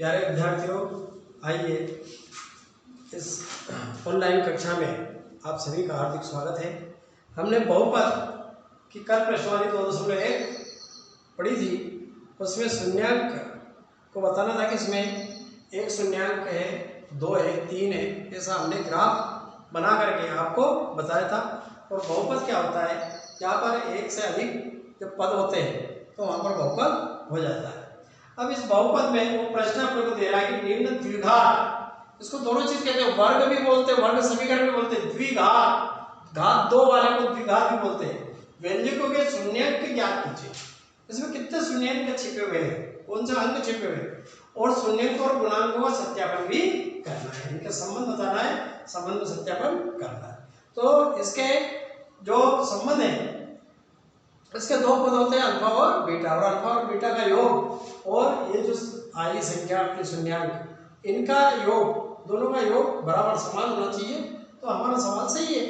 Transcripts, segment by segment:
प्यारे विद्यार्थियों, आइए इस ऑनलाइन कक्षा में आप सभी का हार्दिक स्वागत है। हमने बहुपद की कल प्रश्नवाली 2.1 पढ़ी थी। उसमें शून्यांक को बताना था कि इसमें एक शून्यांक है, 2 है, 3 है, ऐसा हमने ग्राफ बना करके आपको बताया था। और बहुपद क्या होता है, यहाँ पर एक से अधिक जब पद होते हैं तो वहाँ पर बहुपद हो जाता है। अब इस बहुपद में वो प्रश्न अपने को दे रहा है कि निम्न द्विघात, इसको दोनों चीज कहते हैं, वर्ग भी बोलते हैं, वर्ग समीकरण भी बोलते हैं, द्विघात, घात दो वाले को द्विघात भी बोलते हैं। व्यंजकों के शून्यांक ज्ञात कीजिए। इसमें कितने शून्यांक छिपे हुए हैं, कौन सा अंक छिपे हुए हैं, और शून्यांक और गुणांकों का सत्यापन भी करना है, इनका संबंध बताना है, संबंध सत्यापन करना है। तो इसके जो संबंध है, इसके दो पद होते हैं, अल्फा और बीटा, और अल्फा और बीटा का योग और ये जो आई संख्या आपकी शून्यांक, इनका योग, दोनों का योग बराबर समान होना चाहिए। तो हमारा सवाल सही है।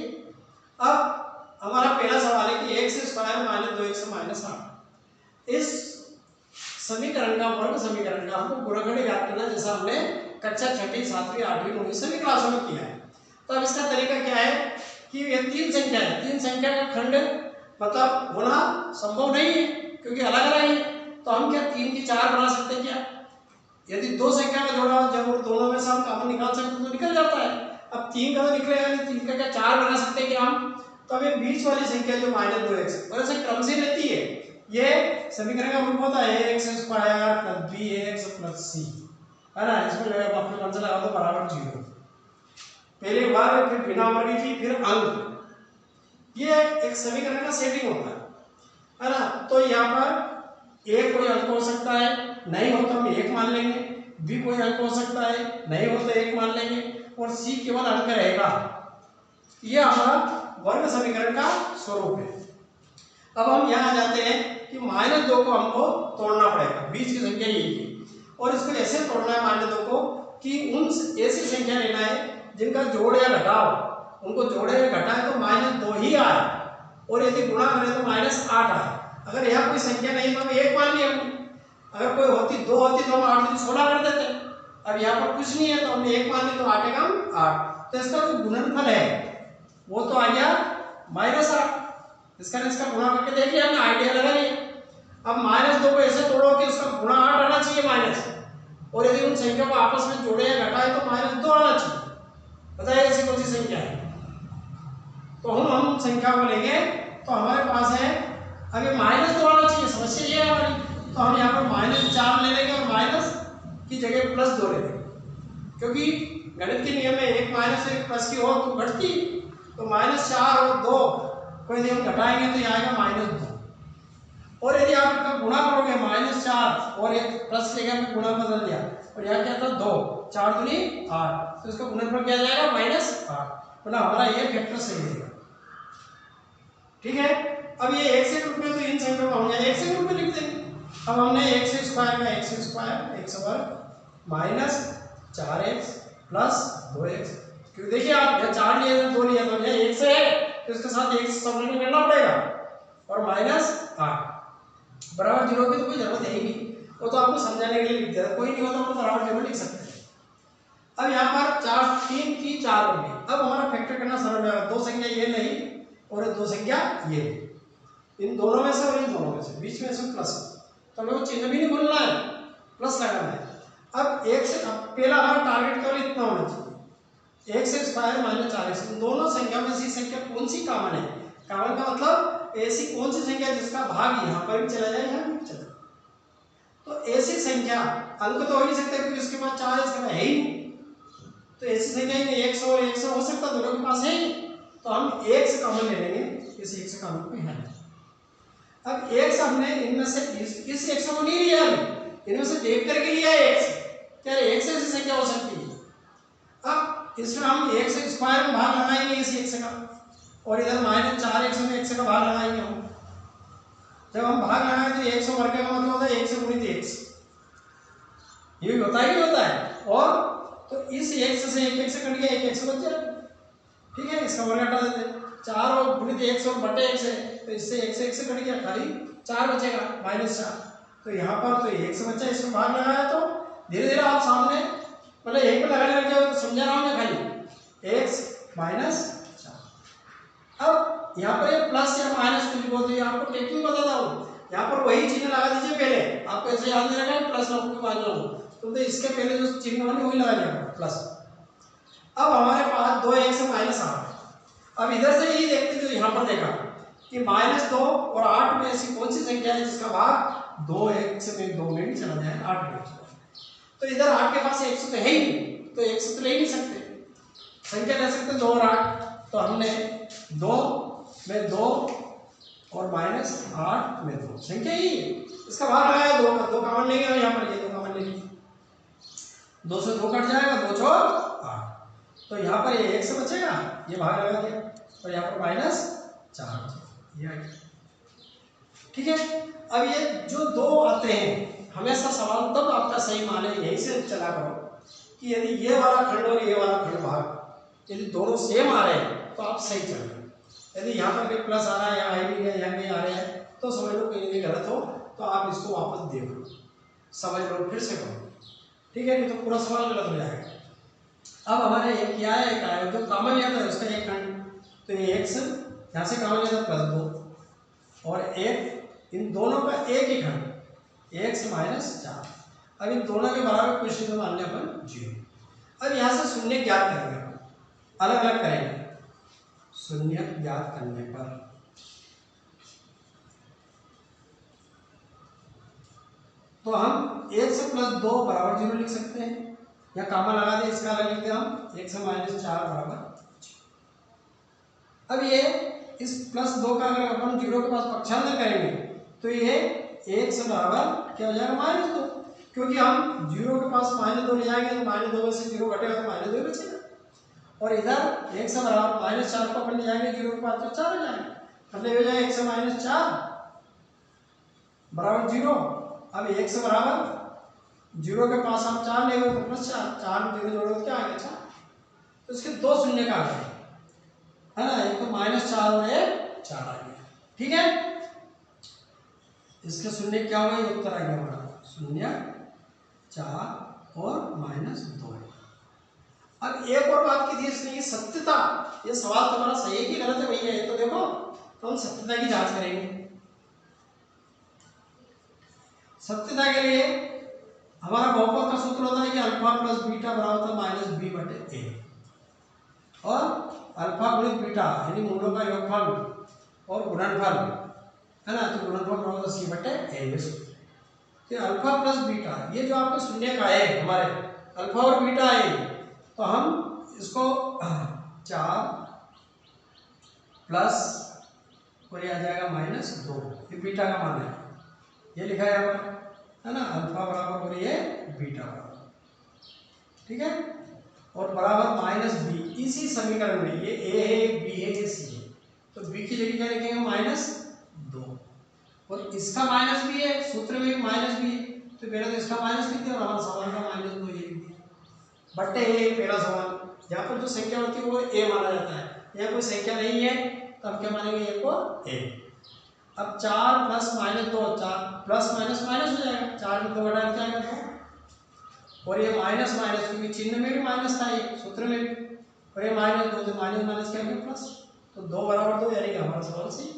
अब हमारा पहला सवाल है कि 1 से स्क्वायर माइनस 2 1 से माइनस 8, इस समीकरण का, वर्ग समीकरण का हमको गुणनखंड ज्ञात करना, जैसा हमने कक्षा 6वीं 7वीं 8वीं 9वीं सभी क्लासों में किया है। तो अब इसका तरीका क्या है कि ये तीन संख्या है, तीन संख्या का खंड मतलब होना संभव नहीं है क्योंकि अलग अलग है। तो हम क्या 3 की 4 बना सकते हैं क्या? यदि दो संख्या का जोड़ा जब दोनों में से हम कॉमन निकाल सकते हैं तो निकल जाता है। अब 3 का तो निकलेगा नहीं, 3 का क्या 4 बना सकते हैं क्या हम? तो अब ये बीच वाली संख्या जो -2x और ऐसे क्रम से रहती है, ये समीकरण का रूप होता है ax square plus bx plus c, है ना। इसमें लगा आपके मन से लगा दो बराबर 0, पहले वर्ग फिर बिना वर्ग की फिर अंक, ये एक समीकरण का सेटिंग होता है ना। तो यहाँ पर एक कोई अंक हो सकता है, नहीं हो तो हम 1 मान लेंगे, बी कोई अंक हो सकता है, नहीं हो तो 1 मान लेंगे, और सी केवल अंक रहेगा। ये हमारा वर्ग समीकरण का स्वरूप है। अब हम यहाँ जाते हैं कि -2 को हमको तोड़ना पड़ेगा, बीच की संख्या यही है, और इसको ऐसे तोड़ना है -2 को कि उन ऐसी संख्या लेना है जिनका जोड़ या घटाव, उनको जोड़े या घटाए तो -2 ही आए, और यदि गुणा करें तो -8 आए। अगर यहाँ कोई संख्या नहीं तो हम 1 मान लिया, अगर कोई होती 2 होती तो हम 8 को 16 कर देते। अब यहाँ पर कुछ नहीं है तो हमने 1 मान ली तो 8 का 8, तो इसका जो गुणनफल है वो तो आ गया -8। इसका गुणा करके देख लिया हमने, आइडिया लगा लिया। अब -2 को ऐसे तोड़ो कि उसका गुणा 8 आना चाहिए माइनस, और यदि उन संख्या को आपस में जोड़े या घटाए तो -2 आना चाहिए। बताइए ऐसी कौन सी संख्या है? तो हम संख्या को लेंगे तो हमारे पास है, अभी -2 आना चाहिए, समस्या ये है हमारी। तो हम यहाँ पर -4 ले लेंगे और माइनस की जगह +2 ले लेंगे, क्योंकि गणित के नियम में एक माइनस और एक प्लस की हो तो घटती, तो -4 और 2 को यदि हम घटाएंगे तो यहाँ आएगा -2, और यदि आप इनका गुणा करोगे -4 और एक प्लस लेके हमने गुणा बदल दिया, और यहाँ क्या था 2, 4 दूनी 8, तो इसका गुणनफल क्या जाएगा -8, मतलब हमारा ये फैक्टर सही रहेगा। ठीक है। अब ये 1 से ग्रुप में, तो इन संख्याओं को हम 1 से ग्रुप में लिख देंगे। अब हमने 1 से स्क्वायर का x स्क्वायर x वर्ग माइनस 4x प्लस 2x, क्योंकि देखिए आप यहाँ 4 लिए तो 2 लिया, तो यहाँ 1 से है तो इसके साथ 1 सबट्रैक्ट करना पड़ेगा, और -8 बराबर 0 की तो कोई जरूरत है ही नहीं, वो तो आपको समझाने के लिए लिख दिया, कोई नहीं होता तो बराबर 0 लिख सकते हैं। अब यहाँ पर 3 की 4 बन गई। अब हमारा फैक्टर करना सरल है, दो संख्या ये नहीं और दो संख्या ये, इन दोनों में से और इन दोनों में से, बीच में से प्लस, तो हमें वो चिन्ह भी नहीं भूलना है, प्लस लगाना है। अब 1 से, अब पहला हमारा टारगेट केवल इतना होना चाहिए, 1 से स्क्वायर -4x, इन दोनों संख्या में से संख्या कौन सी कॉमन है? कॉमन का मतलब ऐसी कौन सी संख्या जिसका भाग यहाँ पर भी चला जाए, यहाँ भी चला, तो ऐसी संख्या, अंक तो हो नहीं सकते क्योंकि इसके पास 4 इसके पास है ही, तो ऐसी संख्या ही 100 और 100 हो सकता, दोनों के पास है ही, तो हम 1 से कॉमन ले लेंगे, इस 1 से कॉमन कोई है नहीं। अब 1 से हमने इनमें से इस 1 को नहीं लिया, इनमें से देख करके लिया 1 से, क्या 1 से ऐसी संख्या हो सकती है? अब इसमें हम 1 से स्क्वायर में भाग लगाएंगे इस 1 से का, और इधर -4x में 1 से का भाग लगाएंगे हम। जब हम भाग लगाएं तो 100 वर्ग का मतलब होता है 1 से गुणित x, ये होता है कि होता है, और तो इस 1 से 1 से कट गया, 1 बच जाएगा। ठीक है, इसका वर्ग हटा देते हैं, 4 और गुणित 1 और बटे 1 है, तो इससे 1 से कट गया, खाली 4 बचेगा -4, तो यहाँ पर तो 1 से बचा, इसमें भाग लगाया तो धीरे धीरे आप मतलब यहीं पर लगाने लग जाओ तो समझा रहा हूँ मैं खाली x माइनस 4। अब यहाँ पर ये प्लस या माइनस कुछ बोलते हैं, आपको टेक्निक बताता हूँ। यहाँ पर वही चिन्ह लगा दीजिए पहले, आपको ऐसे याद नहीं रखा प्लस ना माइनस हो तो इसके पहले जो चिन्ह बने वही लगा दिया प्लस। अब हमारे पास 2x माइनस 8। अब इधर से ही देखते जो यहाँ पर देखा कि -2 और 8 में ऐसी कौन सी संख्या है जिसका भाग 2x में 2 में भी चला जाए 8 में चला जाए। तो इधर 8 के पास 100 तो है ही नहीं, तो 100 तो ले ही नहीं सकते, संख्या ले सकते 2 और 8। तो हमने 2 में 2 और -8 में 2 संख्या ही इसका भाग लगाया 2 का, 2 कॉमन लेंगे और यहाँ पर ये 2 कॉमन लेंगे, 2 से 2 कट जाएगा, 2 छोड़ 8। तो यहाँ पर ये 1 से बचेगा, ये भाग लगा दिया और यहाँ पर -4 ये आ गया। ठीक है। अब ये जो 2 आते हैं हमेशा सवाल तब आपका सही माने यहीं से चला करो कि यदि ये वाला खंड और ये वाला खंड भाग यदि दोनों सेम आ रहे हैं तो आप सही चल रहे हैं। यदि यहाँ पर भी प्लस आ रहा है, यहाँ आई भी है, यहाँ भी आ रहे हैं तो समझ लो कहीं भी गलत हो तो आप इसको वापस देखो, समझ लो, फिर से करो। ठीक है, नहीं तो पूरा सवाल गलत हो जाएगा। अब हमारे एक क्या है, एक आया जो कॉमन लिया था उसका एक खंड, तो ये x यहाँ से कॉमन लिया था +2 और एक इन दोनों का एक ही खंड x -4। अब इन दोनों के बराबर क्वेश्चन में मान लिया अपन 0। अब यहाँ से शून्य ज्ञात करेंगे, अलग अलग करेंगे। शून्य ज्ञात करने पर तो हम 1 से +2 बराबर 0 लिख सकते हैं, या कॉमन लगा दे, इसका अलग लिखते हैं हम 1 से -4 बराबर। अब ये इस +2 का अगर अपन 0 के पास पक्षांतर करेंगे तो ये 1 से बराबर क्या हो जाएगा -2, क्योंकि हम 0 के पास -2 ले जाएंगे तो -2 में से 0 घटेगा तो -2 ही बचेगा, और इधर 1 से बराबर -4 को अपन ले जाएंगे 0 के पास तो 4 हो जाएगा, मतलब हो जाएगा 1 से -4 बराबर 0। अब 1 से बराबर 0 के पास हम 4 लेंगे तो +4, 4 में 0 जोड़ो तो क्या आ गया 4। तो इसके 2 शून्य का आ गया है ना, एक तो -4 और एक 4 आ गया। ठीक है, इसके शून्य क्या होगा, ये उत्तर आ गया हमारा 0, 4 और -2। अब एक और बात की थी इसमें ये सत्यता, ये सवाल तुम्हारा सही है कि गलत है भैया ये तो देखो, तो हम सत्यता की जांच करेंगे। सत्यता के लिए हमारा बहुपद का सूत्र होता है कि अल्फा + बीटा बराबर होता है -b/a, और अल्फा गुणित बीटा यानी मूलों का योगफल और गुणनफल है ना, तो गुणनफल बराबर c/a। तो अल्फा + बीटा ये जो आपके शून्य का है, हमारे अल्फा और बीटा है, तो हम इसको 4 प्लस और ये आ जाएगा -2, ये बीटा का मान है, ये लिखा है यहाँ पर है ना, अल्फा बराबर और ये बीटा बराबर। ठीक है, और बराबर -b इसी समीकरण में, ये a है, b है, ये c है, तो b की जगह क्या लिखेंगे -2, और इसका -b है, सूत्र में भी -b है, तो पहले तो इसका माइनस लिख दिया और हमारा सवाल का -2 ये लिख दिया बट्टे a। पहला सवाल, यहाँ पर जो संख्या होती है वो a माना जाता है, यहाँ कोई संख्या नहीं है तो हम क्या मानेंगे a को a। अब 4 + -2, 4 प्लस माइनस माइनस हो जाएगा, 4 में 2 घटा के आएगा 2, और ये माइनस माइनस क्योंकि चिन्ह में भी माइनस था, ये सूत्र में भी, और ये -2 तो माइनस माइनस क्या है प्लस, तो 2 बराबर 2 यानी कि हमारा सवाल सही।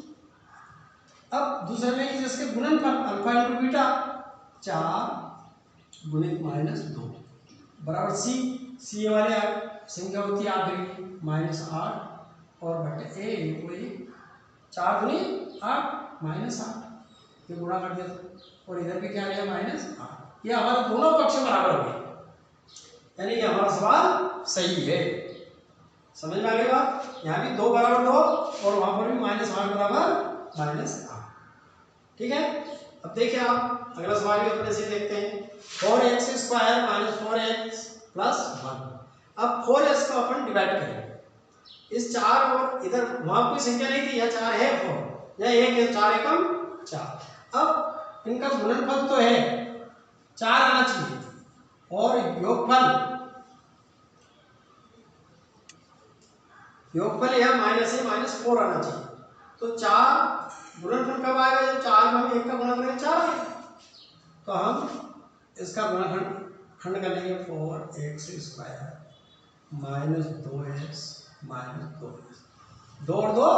अब दूसरे में कि जिसके गुणनफल अल्फा × बीटा 4 गुणित -2 बराबर c वाले संख्या होती है आखिरी -8 और बटे a कोई 4 गुणित 8 -8, ये गुणा कर दिया और इधर भी क्या आ गया -8, ये हमारे दोनों पक्ष बराबर हो गए, यानी कि हमारा सवाल सही है। समझ में आ गई बात, यहाँ भी 2 बराबर 2 और वहां पर भी -8 बराबर -8। ठीक है, अब देखिए आप अगला सवाल भी अपने से देखते हैं। 4x² - 4x + 1। अब 4x को अपन डिवाइड करेंगे, इस 4 और इधर वहां कोई संख्या नहीं थी, यह 4 है 4 या 1 है, 4 एकम 4। अब इनका गुणनफल तो है 4 आना चाहिए और योगफल यह -4 आना चाहिए, तो 4 गुणनफल कब आएगा जब 4 में हम 1 का गुणा करेंगे 4 आएगा, तो हम इसका गुणनफल खंड कर लेंगे 4x² minus 2x minus 2x, 2 और 2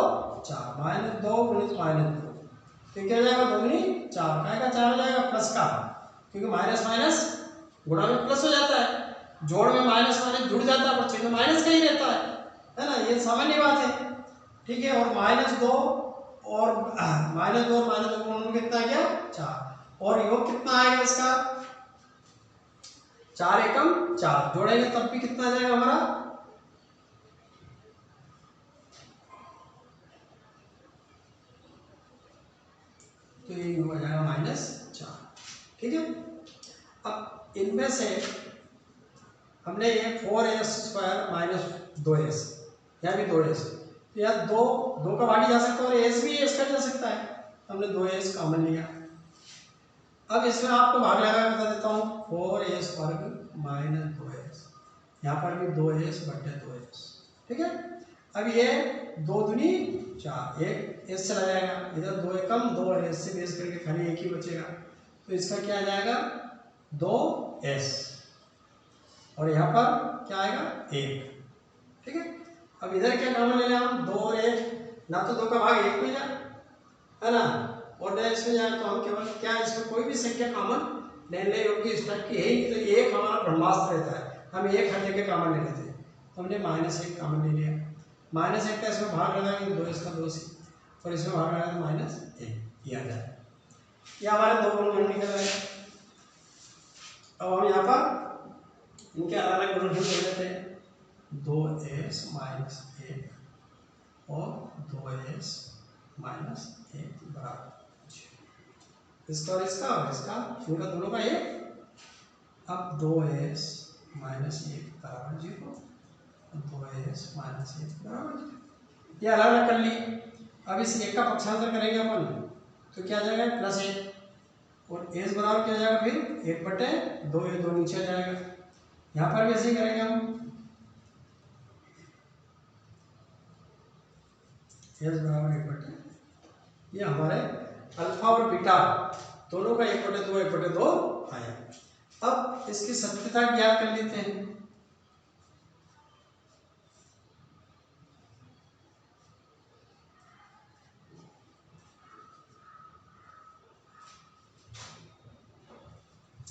4, -2 गुणित -2, तो क्या हो जाएगा 2 गुनी 4, काय का 4 हो जाएगा प्लस का, क्योंकि माइनस माइनस गुणा में प्लस हो जाता है, जोड़ में माइनस माइनस जुड़ जाता है पर चिन्ह माइनस का ही रहता है ना, ये सामान्य बात है। ठीक है, और -2 और -2 और -2 का गुणन कितना आ गया 4, और योग कितना आएगा इसका 4 एकम 4, जोड़ेंगे तब भी कितना आ जाएगा हमारा, तो ये हो जाएगा -4। ठीक है, अब इनमें से हमने ये 4s² माइनस 2s, यहाँ भी 2s, तो यार 2 का भागी जा सकता है और s भी s का जा सकता है, हमने 2s कॉमन लिया। अब इसमें आपको भाग लगा के बता देता हूँ, 4s² माइनस 2s, यहाँ पर भी 2s बटे 2s। ठीक है, अब ये 2 दूनी 4, एक s चला जाएगा, इधर 2 एकम 2 और s से बेस करके खाली एक ही बचेगा, तो इसका क्या आ जाएगा 2s, और यहाँ पर क्या आएगा 1। ठीक है, अब इधर क्या कॉमन ले लें हम, 2 और 1, ना तो 2 का भाग 1 में जाए है ना, और न इसमें जाए तो हम केवल क्या, इसमें कोई भी संख्या कॉमन लेने योग्य इस टाइप की है ही, तो एक हमारा ब्रह्मास्त्र रहता है, हम एक हर जगह कॉमन ले लेते हैं, तो हमने -1 कॉमन ले लिया, -1 का इसमें भाग लगाएंगे 2 इसका 2 से, और इसमें भाग लगाएंगे -1, ये आ जाए, ये हमारे 2 गुणन निकल रहे हैं। अब हम यहाँ पर इनके अलग अलग गुणन ले लेते हैं, 2s माइनस 1 और 2s माइनस 1 बराबर, इसका और इसका और इसका, इनका दोनों का 1, अब 2s माइनस 1 बराबर 0, 2s माइनस 1 बराबर 0, ये अलग अलग कर लिए। अब इस 1 का पक्षांतर करेंगे अपन, तो क्या आ जाएगा +1, और s बराबर क्या हो जाएगा फिर 1 बटे 2, ये 2 नीचे आ जाएगा, यहाँ पर भी ऐसे ही करेंगे हम, s बराबर 1 बटे, ये हमारे अल्फा और बीटा दोनों का 1 बटे 2 1 बटे 2 आया। अब इसकी सत्यता ज्ञात कर लेते हैं,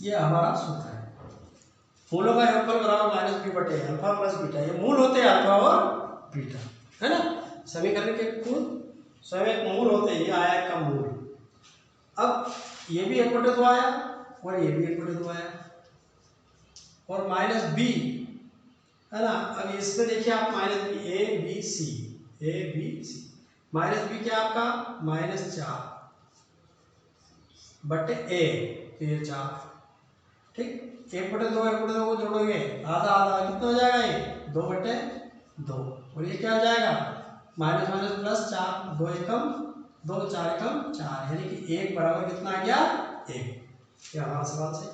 ये हमारा सूत्र है, मूलों का योगफल बराबर -b बटे अल्फा प्लस बीटा, ये मूल होते हैं अल्फा और बीटा, है ना, समीकरण के खुद स्वयं एक मूल होते हैं, ये आया का मूल। अब ये भी 1 बटे 2 आया और ये भी 1 बटे 2 आया, और -b है ना, अब इसमें देखिए आप -b a b c -b क्या आपका -4 बटे a, तो ये 4, ठीक, 1 बटे 2 को जोड़ोगे आधा आधा कितना हो जाएगा, ये 2 बटे 2, और ये क्या हो जाएगा माइनस माइनस प्लस 4, 2 एकम 2 4 एकम 4, यानी कि 1 बराबर कितना आ गया 1, क्या हमारा सवाल सही।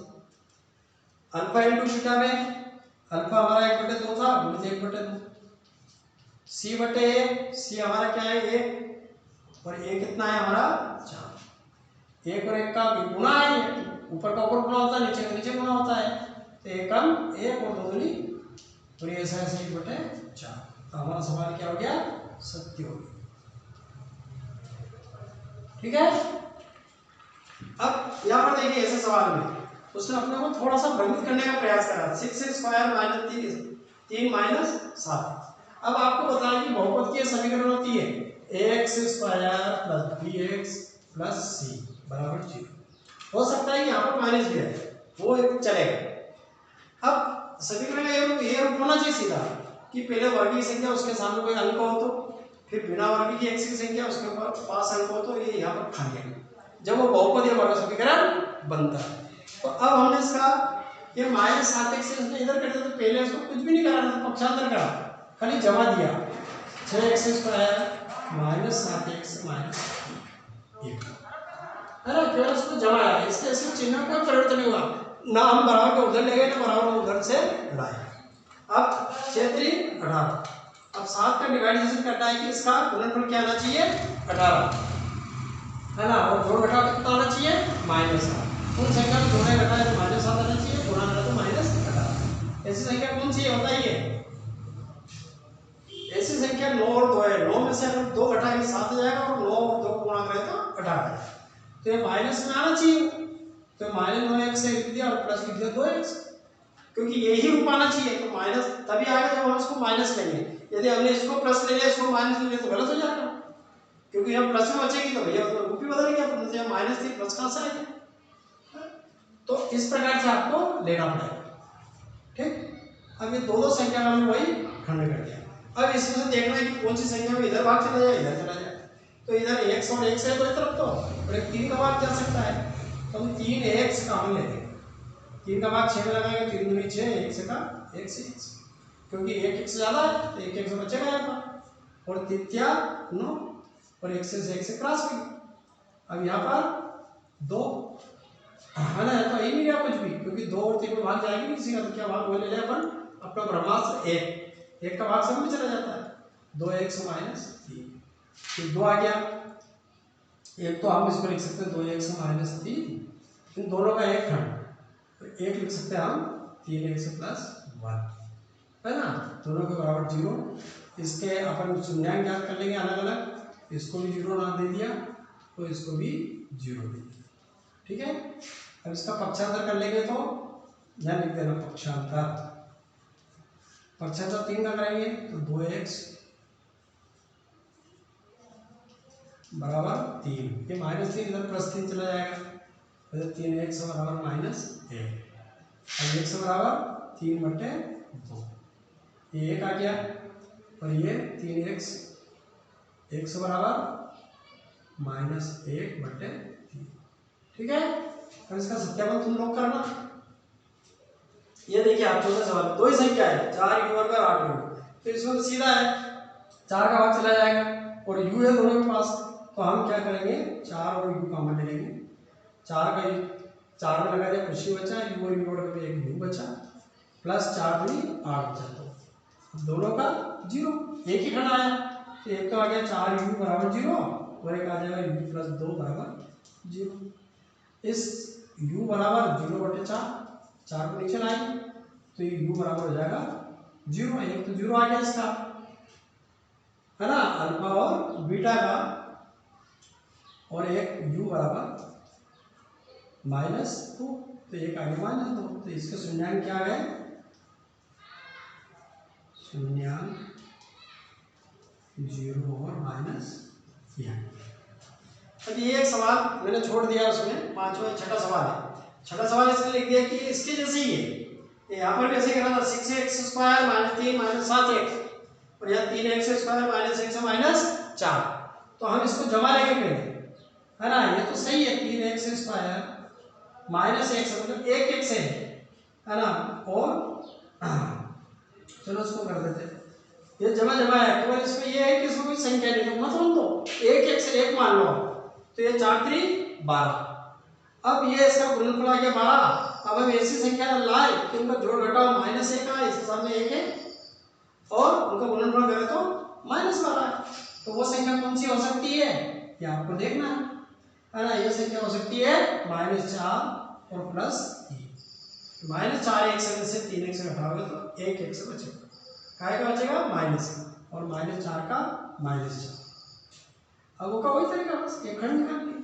अल्फा इंटू बीटा में अल्फा हमारा 1 बटे 2 था, गुणित 1 बटे 2, सी बटे ए, सी हमारा क्या है 1, और ए कितना है हमारा 4, 1 और 1 का गुणा है, ऊपर का ऊपर गुणा होता है, नीचे का नीचे गुणा होता है, तो 1 और 2 दूनी, और ये ऐसा ऐसे 1 बटे 4, तो हमारा सवाल क्या हो गया सत्य हो गया। ठीक है, अब यहाँ पर देखिए ऐसे सवाल में उसने अपने को थोड़ा सा भ्रमित करने का प्रयास करा, 6x² - 3 माइनस 7। अब आपको बताया कि बहुपद की समीकरण होती है ax² + bx + c बराबर 0, हो सकता है कि यहाँ पर माइनस भी है, वो चलेगा। अब समीकरण का ये रूप होना चाहिए सीधा, कि पहले वर्गीय संख्या उसके सामने कोई अंक हो तो, फिर बिना वर्गीय की x की संख्या उसके ऊपर पास अंक हो तो, ये यहाँ पर खा गया, जब वो बहुपद या वर्ग समीकरण बनता है। तो अब हमने इसका ये -7x से इसने इधर कर दिया, तो पहले इसको कुछ भी नहीं करा, पक्षांतर करा, खाली जमा दिया 6x² - 7x - 1, है ना, केवल उसको जमाया, इसके इसमें चिन्ह में कोई परिवर्तन नहीं हुआ, ना हम बराबर को उधर ले गए ना बराबर को उधर से लाए। अब क्षेत्रीय 18, अब 7 का डिवाइडेशन करना है कि इसका गुणनफल क्या आना चाहिए 18, है ना, और जोड़ घटाव कितना आना चाहिए -7, उन संख्या में जोड़े घटाए तो -7 आना चाहिए, गुणा करा तो ऐसी संख्या कौन सी है बताइए? ऐसी संख्या 9 और 2 है। 9 में से अगर 2 घटाएंगे 7 आ जाएगा और 9 और 2 को गुणा करें तो 18 है। तो ये माइनस में आना चाहिए, तो माइनस 9x लिख दिया और प्लस लिख दिया 2x, क्योंकि यही रूप आना चाहिए। तो माइनस तभी आएगा जब हम इसको माइनस लेंगे। यदि हमने इसको प्लस ले लिया इसको माइनस ले लिया तो गलत हो जाएगा, क्योंकि हम प्लस में बचेगी तो भैया उसमें रूप ही बदल गया, तो माइनस थी प्लस कहाँ से आएगा? तो इस प्रकार से आपको लेना पड़ेगा। ठीक, अब ये दो संख्या का हमने वही खंड कर दिया। अब इसमें से देखना है कि कौन सी संख्या में इधर भाग चला जाए इधर चला जाए। तो इधर x और x है तो इस तरफ तो, और एक 3 का भाग जा सकता है, तो हम 3x कॉमन ले लेंगे। 3 का भाग 6 में लगाएंगे, 3 दूनी 6, 1 का 1 से x, क्योंकि 1 x ज्यादा है तो 1 x बचेगा यहाँ पर, और तृतीया 9 और 1 से 1 से क्रॉस हो गया। अब यहाँ पर 2 है ना, तो ही नहीं गया कुछ भी, क्योंकि 2 और 3 में भाग जाएगी नहीं किसी का, तो क्या भाग वो ले लिया अपन अपना ब्रह्मास्त्र 1 का भाग सब में चला जाता है। 2x माइनस 3, फिर 2 आ गया, एक तो हम इसको लिख सकते हैं 2x माइनस 3, इन दोनों का एक खंड, तो एक लिख सकते हैं हम 3x प्लस 1, है ना, दोनों के बराबर 0। इसके अपन शून्यांक ज्ञात कर लेंगे अलग अलग, इसको भी 0 ना दे दिया तो इसको भी 0 दे दिया। ठीक है, अब इसका पक्षांतर कर लेंगे तो यह लिख देना पक्षांतर। पक्षांतर 3 का करेंगे तो 2x बराबर 3, ये माइनस 3 इधर प्लस 3 चला जाएगा, तो 3x बराबर माइनस 1, अब x बराबर 3/2, ये 1 आ गया, और ये 3x, x बराबर माइनस 1/3। ठीक है, अब इसका सत्यापन तुम लोग करना। ये देखिए आप चौथा सवाल, दो ही संख्या है 4 u वर्ग और 8 u, तो इसमें तो सीधा है 4 का भाग चला जाएगा और u है दोनों के पास, तो हम क्या करेंगे 4 और u कॉमन ले लेंगे। 4 का 4 में लगा दिया, कुछ ही बचा, u और u वर्ग में एक u बचा, प्लस 4 दूनी 8 बचा, तो दोनों का 0, एक ही खंड आया, तो एक तो आ गया 4u बराबर 0 और एक आ जाएगा u प्लस 2 बराबर 0। इस u बराबर 0/4, 4 को नीचे लाएंगे तो ये u बराबर हो जाएगा 0, एक तो 0 आ गया इसका, है ना, अल्फा और बीटा का, और एक u बराबर -2, तो एक आ गया -2, तो इसके शून्यांक क्या आ गए, शून्यांक 0 और -1। अब ये एक सवाल मैंने छोड़ दिया, उसमें पांचवा छठा सवाल है। छठा सवाल इसलिए लिख दिया कि इसके जैसे ही है, यहाँ पर कैसे करना था 6x² -3 -7x, और यहाँ 3x² -1 -4, तो हम इसको जमा लेंगे पहले, है ना, ये तो सही है 3x² -x मतलब 1x है ना, और चलो इसको कर देते, ये जमा है, केवल इसमें ये है कि इसमें कोई संख्या नहीं, तो मतलब तो 1x 1 मान लो, तो ये 4 3 12, अब ये इसका गुणनफल आ गया 12। अब हम ऐसी संख्या लाए कि उनका जोड़ घटाओ -1 का, इसके सामने 1 है, और उनका गुणनफल करें तो -12 है, तो वो संख्या कौन सी हो सकती है ये आपको देखना है ना, ये संख्या हो सकती है -4 और +1, -4 x से 3x घटाओगे तो 1x बचेगा, काय का बचेगा माइनस का, और -4 का -4, अब वो का वही तरीका, बस एक खंड निकाल लिया।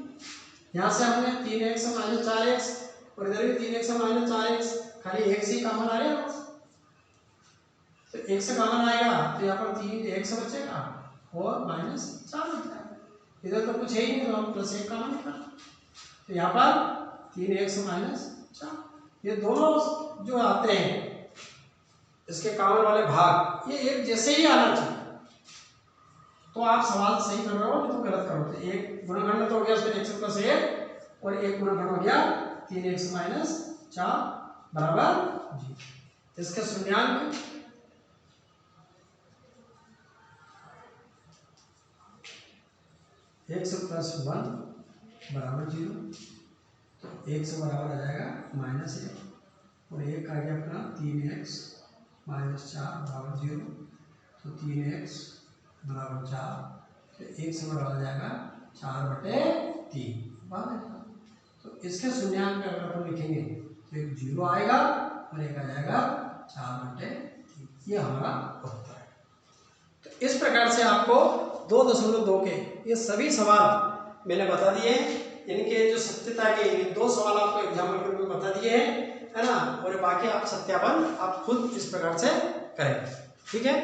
यहाँ से हमने 3x -4x और इधर भी 3x -4x, खाली एक से ही कॉमन आ रहा है, तो एक से कॉमन आएगा तो यहाँ पर 3x बचेगा और -4 बचेगा, इधर तो कुछ है ही नहीं, तो हम +1 कॉमन निकाल, तो यहाँ पर 3x -4, ये दोनों जो आते हैं इसके कॉमन वाले भाग ये एक जैसे ही आना चाहिए, तो आप सवाल सही कर रहे हो, नहीं तो गलत करोगे। एक गुणनखंड तो हो गया उसमें x + 1 और एक गुणनखंड हो गया 3x - 4 बराबर 0। इसके शून्यांक x + 1 बराबर 0, तो x बराबर आ जाएगा -1, और एक आ गया अपना 3x - 4 बराबर 0, तो 3x बराबर 4, तो x बराबर आ जाएगा 4/3 बराबर, तो इसके शून्यांक अगर अपन लिखेंगे तो एक 0 आएगा और एक आ जाएगा 4 बटे 3, ये हमारा उत्तर है। तो इस प्रकार से आपको 2.2 के ये सभी सवाल मैंने बता दिए, इनके जो सत्यता के 2 सवाल आपको एग्जाम्पल के रूप में बता दिए हैं, है ना, और बाकी आप सत्यापन आप खुद इस प्रकार से करें। ठीक है।